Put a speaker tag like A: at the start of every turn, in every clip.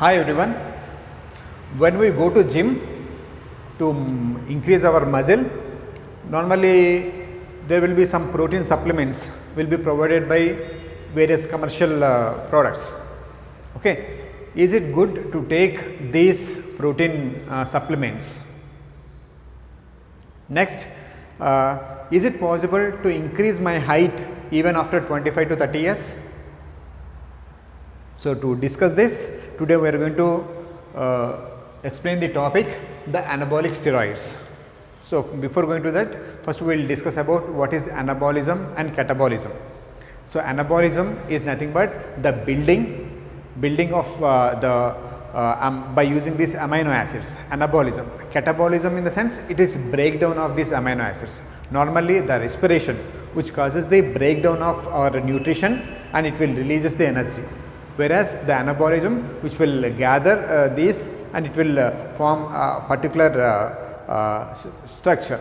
A: Hi everyone. When we go to gym to increase our muscle, normally there will be some protein supplements will be provided by various commercial products. Okay, is it good to take these protein supplements? Next, is it possible to increase my height even after 25 to 30 years? So, to discuss this, today we are going to explain the topic, the anabolic steroids. So, before going to that, first we will discuss about what is anabolism and catabolism. So, anabolism is nothing but the building of by using these amino acids. Anabolism, catabolism in the sense it is breakdown of these amino acids. Normally the respiration which causes the breakdown of our nutrition and it will releases the energy. Whereas the anabolism which will gather these and it will form a particular structure.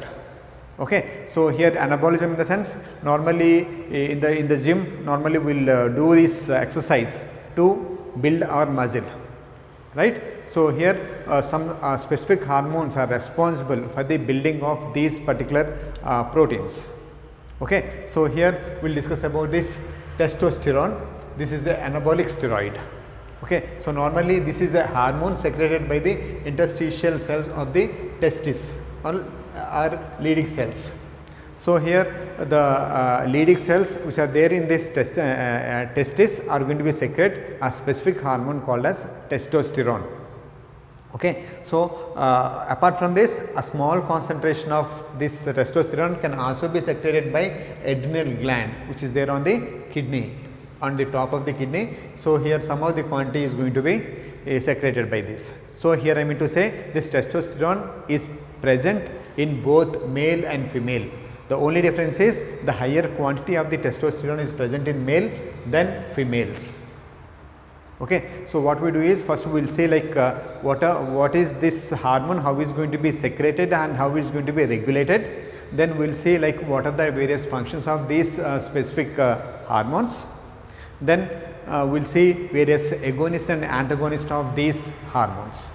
A: Okay. So, here anabolism in the sense normally in the gym normally we will do this exercise to build our muscle, right. So, here some specific hormones are responsible for the building of these particular proteins. Okay. So, here we will discuss about this testosterone. This is the anabolic steroid. Okay. So, normally this is a hormone secreted by the interstitial cells of the testis or Leydig cells. So, here the Leydig cells which are there in this testis are going to be secrete a specific hormone called as testosterone. Okay. So, apart from this, a small concentration of this testosterone can also be secreted by adrenal gland which is there on the kidney, on the top of the kidney. So, here some of the quantity is going to be secreted by this. So, here I mean to say this testosterone is present in both male and female. The only difference is the higher quantity of the testosterone is present in male than females. Okay. So, what we do is first we will say like what is this hormone, how is going to be secreted and how it is going to be regulated. Then we will see like what are the various functions of these specific hormones. Then we will see various agonist and antagonist of these hormones.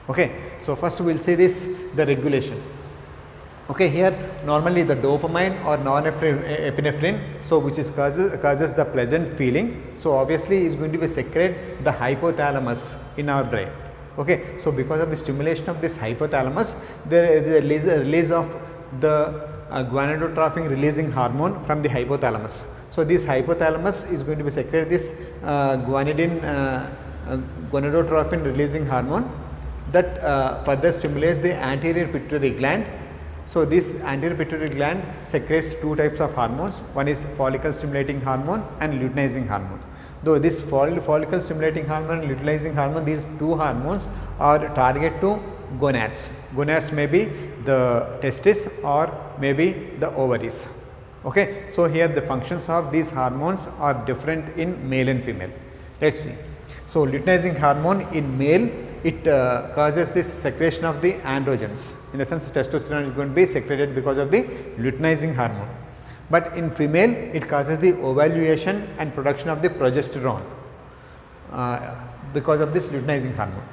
A: Okay. So, first we will see this the regulation. Okay, here normally the dopamine or norepinephrine, so which is causes the pleasant feeling. So, obviously is going to be secrete the hypothalamus in our brain. Okay. So, because of the stimulation of this hypothalamus, there is a release of the gonadotropin releasing hormone from the hypothalamus. So, this hypothalamus is going to be secrete this gonadotropin releasing hormone that further stimulates the anterior pituitary gland. So, this anterior pituitary gland secretes two types of hormones, one is follicle stimulating hormone and luteinizing hormone. Though this follicle stimulating hormone and luteinizing hormone, these two hormones are target to gonads. Gonads may be the testis or maybe the ovaries. Okay. So, here the functions of these hormones are different in male and female. Let us see. So, luteinizing hormone in male, it causes this secretion of the androgens, in the sense testosterone is going to be secreted because of the luteinizing hormone. But in female it causes the ovulation and production of the progesterone because of this luteinizing hormone.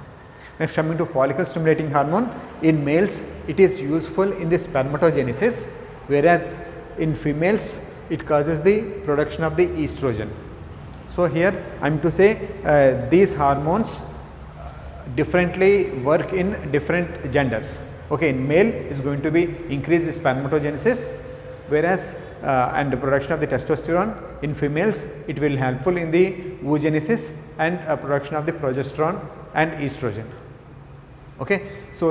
A: Next, coming to follicle stimulating hormone, in males it is useful in the spermatogenesis, whereas in females it causes the production of the estrogen. So, here I am to say these hormones differently work in different genders. Okay. In male is going to be increase the spermatogenesis, whereas and the production of the testosterone. In females it will helpful in the oogenesis and production of the progesterone and estrogen. Okay. So,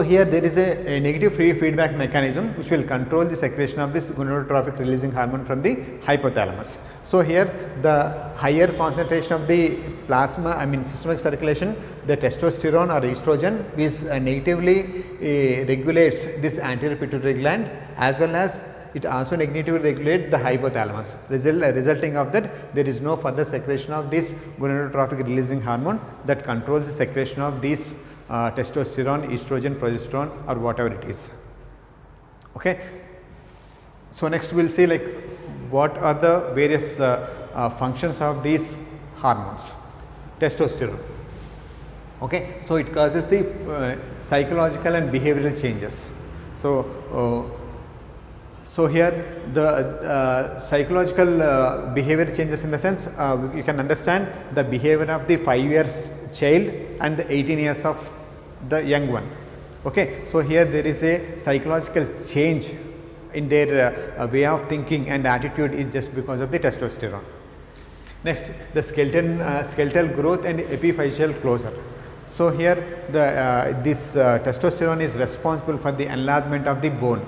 A: here there is a negative free feedback mechanism which will control the secretion of this gonadotropin releasing hormone from the hypothalamus. So, here the higher concentration of the plasma, I mean systemic circulation, the testosterone or estrogen is negatively regulates this anterior pituitary gland, as well as it also negatively regulates the hypothalamus. Resulting of that, there is no further secretion of this gonadotropin releasing hormone that controls the secretion of these testosterone, estrogen, progesterone or whatever it is. Okay. So, next we will see like what are the various functions of these hormones. testosterone. Okay, so it causes the psychological and behavioral changes. So here the psychological behavior changes, in the sense you can understand the behavior of the 5 years child and the 18 years of the young one. Okay, so here there is a psychological change in their way of thinking and attitude is just because of the testosterone. Next, the skeletal growth and epiphyseal closure. So here this testosterone is responsible for the enlargement of the bone,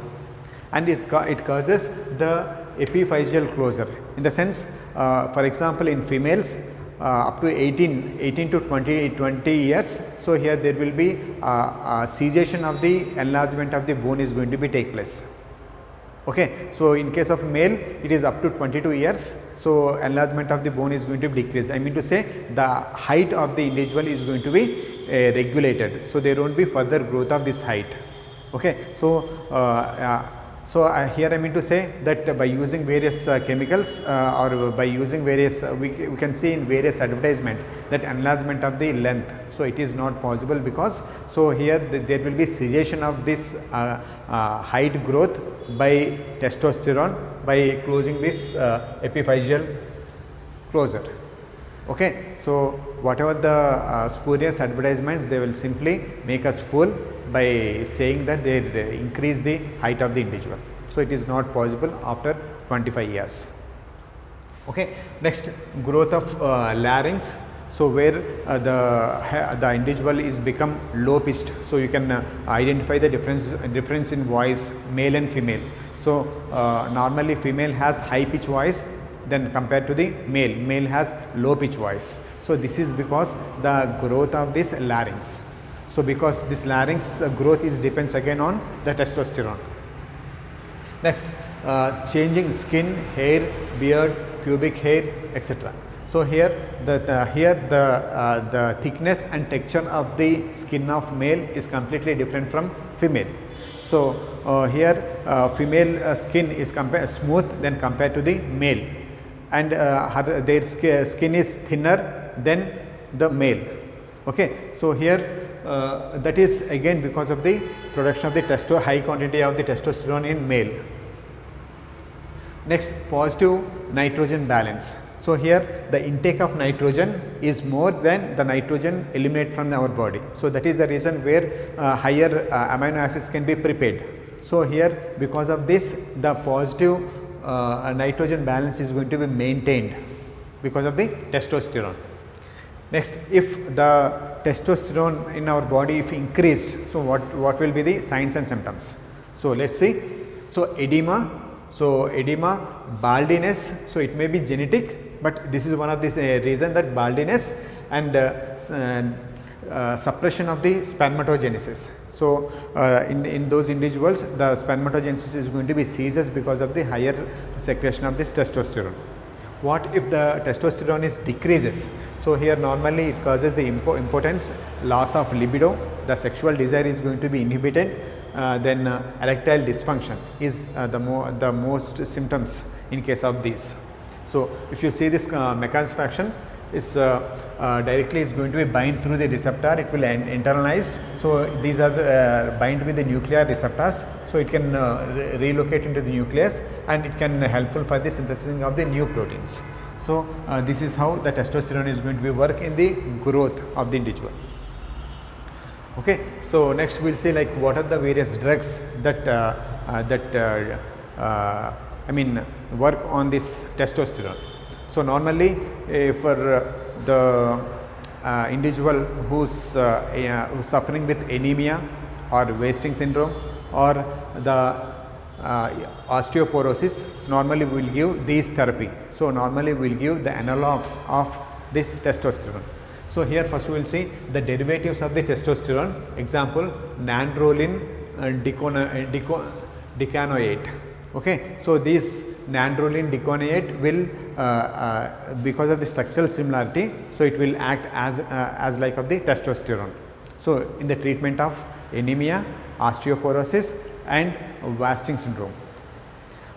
A: and it causes the epiphyseal closure, in the sense for example in females up to 18 to 20 years. So here there will be cessation of the enlargement of the bone is going to be take place. Okay, so in case of male it is up to 22 years. So enlargement of the bone is going to be decreased. I mean to say the height of the individual is going to be regulated. So there won't be further growth of this height. Okay, so here I mean to say that by using various chemicals or by using various we can see in various advertisement that enlargement of the length. So it is not possible, because so here there will be cessation of this height growth by testosterone by closing this epiphyseal closure. Okay, so whatever the spurious advertisements, they will simply make us fool by saying that they increase the height of the individual. So it is not possible after 25 years. Okay. Next, growth of larynx. So where the individual is become low pitched. So you can identify the difference in voice, male and female. So normally female has high pitch voice, then compared to the male has low pitch voice. So this is because the growth of this larynx. So because this larynx growth is depends again on the testosterone. Next, changing skin, hair, beard, pubic hair, etc. So here the thickness and texture of the skin of male is completely different from female. So here female skin is smooth than compared to the male, and their skin is thinner than the male. Okay. So here that is again because of the production of the high quantity of the testosterone in male. Next, positive nitrogen balance. So here the intake of nitrogen is more than the nitrogen eliminated from our body. So that is the reason where higher amino acids can be prepared. So here because of this the positive nitrogen balance is going to be maintained because of the testosterone. Next, if the testosterone in our body if increased, so what will be the signs and symptoms? So let's see. So edema, baldiness. So it may be genetic, but this is one of the reason that baldiness and suppression of the spermatogenesis. So in those individuals the spermatogenesis is going to be ceases because of the higher secretion of this testosterone. What if the testosterone is decreases? So here normally it causes the impotence, loss of libido, the sexual desire is going to be inhibited, then erectile dysfunction is the most symptoms in case of these. So if you see this mechanism of action is directly is going to be bind through the receptor, it will internalized. So these are the bind with the nuclear receptors, so it can relocate into the nucleus and it can helpful for the synthesis of the new proteins. So this is how the testosterone is going to be work in the growth of the individual. Okay. So next we will see like what are the various drugs that work on this testosterone. So normally for the individual who's suffering with anemia or wasting syndrome or the osteoporosis, normally we will give these therapy. So normally we will give the analogs of this testosterone. So here first we will see the derivatives of the testosterone. Example, nandrolone decanoate. Okay. So this nandrolone decanoate will because of the structural similarity, so it will act as like of the testosterone. So in the treatment of anemia, osteoporosis and wasting syndrome.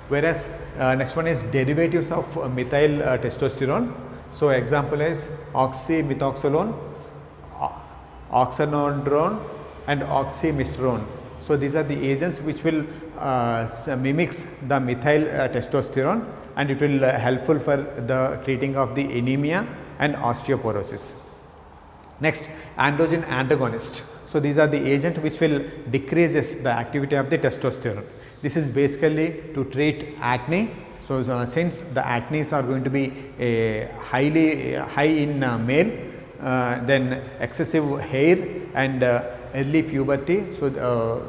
A: Whereas next one is derivatives of methyl testosterone. So example is oxymethoxylone, oxanodrone and oxymistrone. So these are the agents which will mimics the methyl testosterone, and it will helpful for the treating of the anemia and osteoporosis. Next, androgen antagonist. So these are the agent which will decreases the activity of the testosterone. This is basically to treat acne. So since the acnes are going to be high in male, then excessive hair and early puberty. So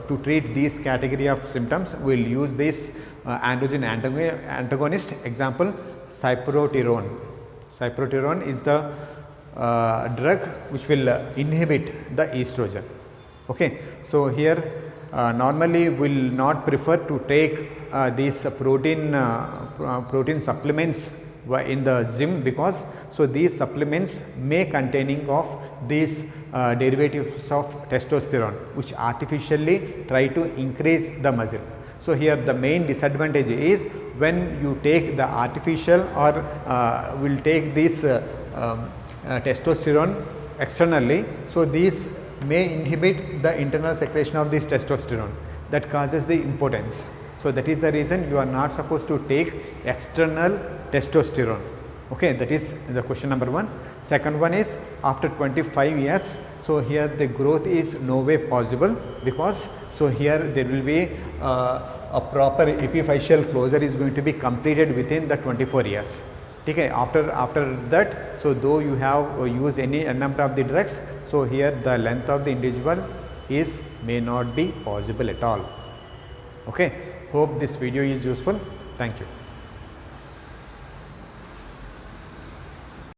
A: to treat these category of symptoms, we will use this androgen antagonist. Example, cyproterone. Cyproterone is the drug which will inhibit the estrogen. Okay. So here normally will not prefer to take these protein supplements in the gym, because so these supplements may containing of these derivatives of testosterone which artificially try to increase the muscle. So here the main disadvantage is when you take the artificial or will take this testosterone externally. So these may inhibit the internal secretion of this testosterone, that causes the impotence. So that is the reason you are not supposed to take external testosterone. Okay, that is the question number 1. Second one is after 25 years. So here the growth is no way possible, because so here there will be a proper epiphyseal closure is going to be completed within the 24 years. Okay, after that, so though you have used any number of the drugs, so here the length of the individual may not be possible at all. Okay, hope this video is useful. Thank you.